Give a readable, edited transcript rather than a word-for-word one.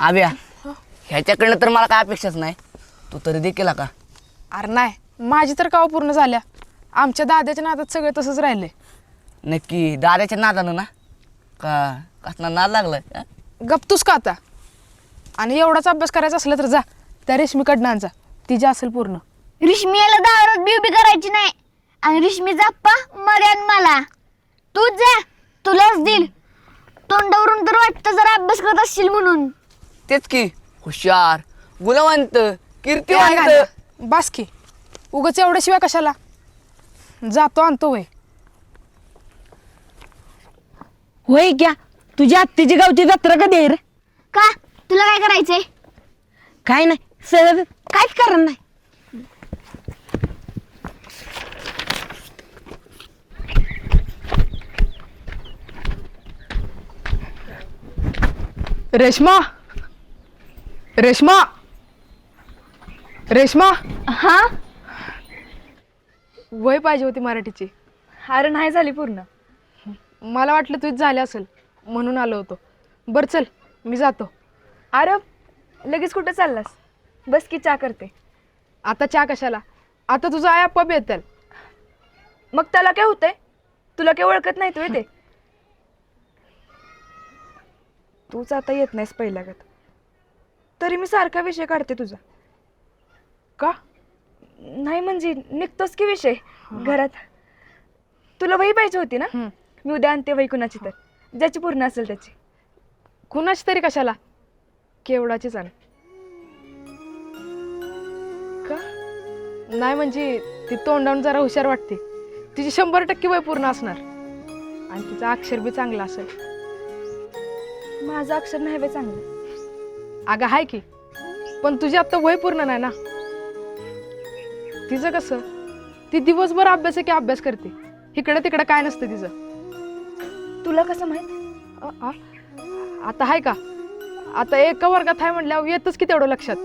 आव्या ह्याच्याकडनं तर मला काय अपेक्षाच नाही. तू तरी दे केला का? अरे नाही, माझी तर काव पूर्ण झाल्या. आमच्या दादाच्या नादात सगळं तसंच राहिलंय. नक्की दादाच्या नादानं ना का कसला नाद लागलाय? गप्तूस का आता? आणि एवढाच अभ्यास करायचा असला तर जा त्या रेशमीकडनं आणजा, तिची असेल पूर्ण. रेशमी याला दारात बी उभी करायची नाही. आणि रेशमी जाप्पा मर्यान मला तूच जा, तुलाच दिल. तोंडावरून तर वाटतं जरा अभ्यास करत असशील म्हणून. तेच की हुशार, गुणवंत, कीर्तिवंत. काय बास की, उगाच एवढ्या शिवाय कशाला? जातो आणतो वय. होय क्या तुझ्या आत्तीची गावची जत्रा कधी आहे रे? का तुला काय करायचंय? काय नाही, सहज काहीच कारण नाही. रेश्मा, रेश्मा, रेश्मा. हा वय पाहिजे होती मराठीची. अरे नाही झाली पूर्ण. मला वाटलं तुझी झाली असेल म्हणून आलो होतो. बरं चल मी जातो. अरे लगेच कुठं चाललास? बस की चहा करते. आता चहा कशाला? आता तुझा आया पब येतील. मग त्याला काय होतंय? तुला काय ओळखत नाही तू येते? तूच आता येत नाहीस पहिल्यागत. तरी मी सारखा विषय काढते तुझा. का? नाही म्हणजे निघतोस की विषय घरात. तुला वही पाहिजे होती ना? मी उद्या आणते वही कुणाची तर, ज्याची पूर्ण असेल त्याची. कुणाची तरी कशाला? केवढाचीच आण. का? नाही म्हणजे ती तोंडावून जरा हुशार वाटते. तिची 100% वय पूर्ण असणार आणि तिचं अक्षर बी चांगलं असेल. माझं अक्षर नाही वे चांगलं. अगं हाय की, पण तुझी आता वय पूर्ण नाही ना. तिचं कसं, ती दिवसभर अभ्यास आहे की अभ्यास करते. इकडं तिकडं काय नसतं तिचं. तुला कसं माहित? आता हाय का? आता एका वर्गात आहे म्हटल्यावर येतच की तेवढं लक्षात.